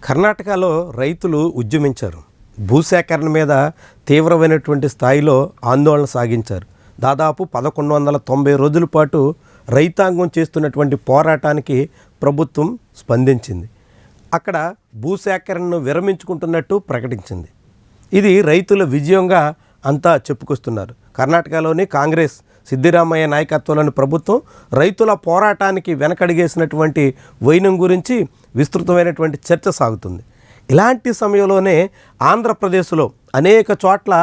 కర్ణాటకలో రైతులు ఉద్యమించారు. భూసేకరణ మీద తీవ్రమైనటువంటి స్థాయిలో ఆందోళన సాగించారు. దాదాపు 1190 రోజుల పాటు రైతాంగం చేస్తున్నటువంటి పోరాటానికి ప్రభుత్వం స్పందించింది. అక్కడ భూసేకరణను విరమించుకుంటున్నట్టు ప్రకటించింది. ఇది రైతుల విజయంగా అంతా చెప్పుకొస్తున్నారు. కర్ణాటకలోని కాంగ్రెస్ సిద్దిరామయ్య నాయకత్వంలోని ప్రభుత్వం రైతుల పోరాటానికి వెనకడిగేసినటువంటి వైనం గురించి విస్తృతమైనటువంటి చర్చ సాగుతుంది. ఇలాంటి సమయంలోనే ఆంధ్రప్రదేశ్లో అనేక చోట్ల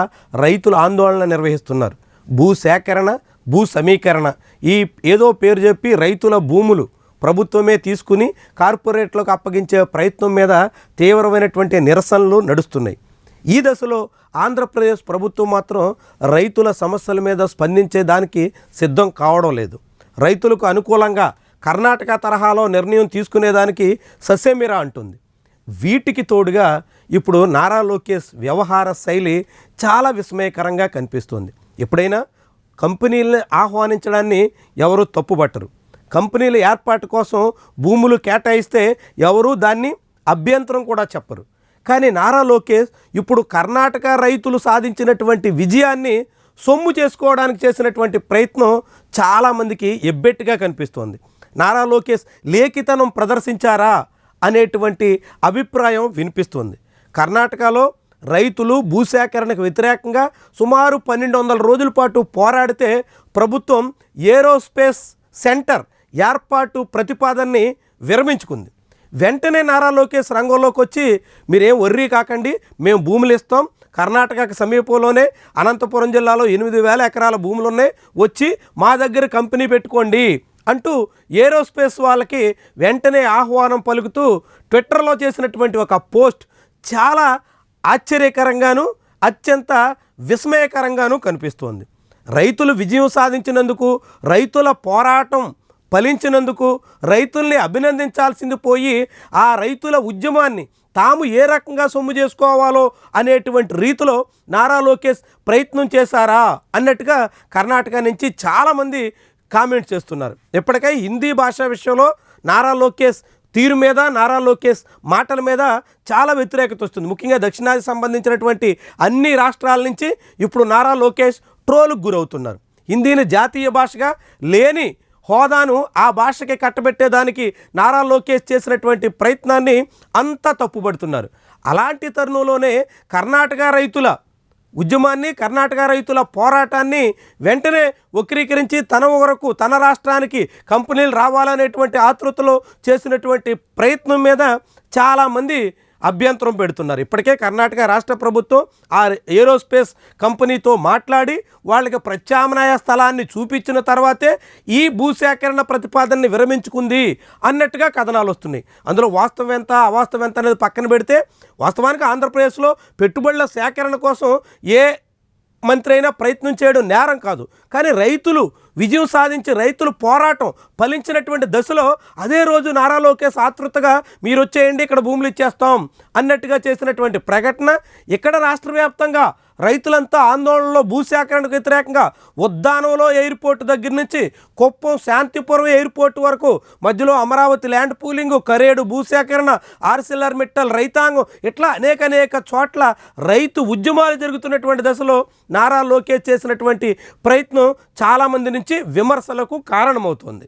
రైతులు ఆందోళన నిర్వహిస్తున్నారు. భూసేకరణ, భూ సమీకరణ, ఈ ఏదో పేరు చెప్పి రైతుల భూములు ప్రభుత్వమే తీసుకుని కార్పొరేట్లకు అప్పగించే ప్రయత్నం మీద తీవ్రమైనటువంటి నిరసనలు నడుస్తున్నాయి. ఈ దశలో ఆంధ్రప్రదేశ్ ప్రభుత్వం మాత్రం రైతుల సమస్యల మీద స్పందించేదానికి సిద్ధం కావడం లేదు. రైతులకు అనుకూలంగా కర్ణాటక తరహాలో నిర్ణయం తీసుకునేదానికి ససేమిరా అంటుంది. వీటికి తోడుగా ఇప్పుడు నారా లోకేష్ వ్యవహార శైలి చాలా విస్మయకరంగా కనిపిస్తుంది. ఎప్పుడైనా కంపెనీలను ఆహ్వానించడాన్ని ఎవరూ తప్పుపట్టరు. కంపెనీల ఏర్పాటు కోసం భూములు కేటాయిస్తే ఎవరూ దాన్ని అభ్యంతరం కూడా చెప్పరు. కానీ నారా లోకేష్ ఇప్పుడు కర్ణాటక రైతులు సాధించినటువంటి విజయాన్ని సొమ్ము చేసుకోవడానికి చేసినటువంటి ప్రయత్నం చాలామందికి ఎబ్బెట్టుగా కనిపిస్తోంది. నారా లోకేష్ లేఖితనం ప్రదర్శించారా అనేటువంటి అభిప్రాయం వినిపిస్తుంది. కర్ణాటకలో రైతులు భూసేకరణకు వ్యతిరేకంగా సుమారు 1200 రోజుల పాటు పోరాడితే ప్రభుత్వం ఏరోస్పేస్ సెంటర్ ఏర్పాటు ప్రతిపాదనని విరమించుకుంది. వెంటనే నారా లోకేష్ రంగంలోకి వచ్చి మీరేం వర్రీ కాకండి, మేము భూములు ఇస్తాం, కర్ణాటకకు సమీపంలోనే అనంతపురం జిల్లాలో 8000 ఎకరాల భూములు ఉన్నాయి, వచ్చి మా దగ్గర కంపెనీ పెట్టుకోండి అంటూ ఏరోస్పేస్ వాళ్ళకి వెంటనే ఆహ్వానం పలుకుతూ ట్విట్టర్లో చేసినటువంటి ఒక పోస్ట్ చాలా ఆశ్చర్యకరంగాను అత్యంత విస్మయకరంగాను కనిపిస్తోంది. రైతులు విజయం సాధించినందుకు, రైతుల పోరాటం ఫలించినందుకు రైతుల్ని అభినందించాల్సింది పోయి ఆ రైతుల ఉద్యమాన్ని తాము ఏ రకంగా సొమ్ము చేసుకోవాలో అనేటువంటి రీతిలో నారా లోకేష్ ప్రయత్నం చేశారా అన్నట్టుగా కర్ణాటక నుంచి చాలామంది కామెంట్స్ చేస్తున్నారు. ఇప్పటికై హిందీ భాష విషయంలో నారా లోకేష్ తీరు మీద, నారా లోకేష్ మాటల మీద చాలా వ్యతిరేకత వస్తుంది. ముఖ్యంగా దక్షిణాది సంబంధించినటువంటి అన్ని రాష్ట్రాల నుంచి ఇప్పుడు నారా లోకేష్ ట్రోల్కు గురవుతున్నారు. హిందీని జాతీయ భాషగా లేని హోదాను ఆ భాషకి కట్టబెట్టేదానికి నారా లోకేష్ చేసినటువంటి ప్రయత్నాన్ని అంతా తప్పుపడుతున్నారు. అలాంటి తరుణంలోనే కర్ణాటక రైతుల ఉద్యమాన్ని, కర్ణాటక రైతుల పోరాటాన్ని వెంటనే వక్రీకరించి తన వరకు తన రాష్ట్రానికి కంపెనీలు రావాలనేటువంటి ఆతృతలో చేసినటువంటి ప్రయత్నం మీద చాలామంది అభ్యంతరం పెడుతున్నారు. ఇప్పటికే కర్ణాటక రాష్ట్ర ప్రభుత్వం ఆ ఏరోస్పేస్ కంపెనీతో మాట్లాడి వాళ్ళకి ప్రత్యామ్నాయ స్థలాన్ని చూపించిన తర్వాతే ఈ భూసేకరణ ప్రతిపాదనని విరమించుకుంది అన్నట్టుగా కథనాలు వస్తున్నాయి. అందులో వాస్తవం ఎంత అవాస్తవం ఎంత అనేది పక్కన పెడితే, వాస్తవానికి ఆంధ్రప్రదేశ్లో పెట్టుబడుల సేకరణ కోసం ఏ మంత్రి అయినా ప్రయత్నం చేయడం నేరం కాదు. కానీ రైతులు విజయం సాధించి రైతులు పోరాటం ఫలించినటువంటి దశలో అదే రోజు నారా లోకేష్ ఆతృతగా మీరు వచ్చేయండి ఇక్కడ భూములు ఇచ్చేస్తాం అన్నట్టుగా చేసినటువంటి ప్రకటన ఇక్కడ రాష్ట్ర వ్యాప్తంగా రైతులంతా ఆందోళనలో భూసేకరణకు వ్యతిరేకంగా ఉద్దానంలో ఎయిర్పోర్ట్ దగ్గర నుంచి కుప్పం శాంతిపురం ఎయిర్పోర్ట్ వరకు మధ్యలో అమరావతి ల్యాండ్ పూలింగ్, కరేడు భూసేకరణ, ఆర్సిలర్ మిట్టల్ రైతాంగం, ఇట్లా అనేక చోట్ల రైతు ఉద్యమాలు జరుగుతున్నటువంటి దశలో నారా లోకేష్ చేసినటువంటి ప్రయత్నం చాలామంది నుంచి విమర్శలకు కారణమవుతుంది.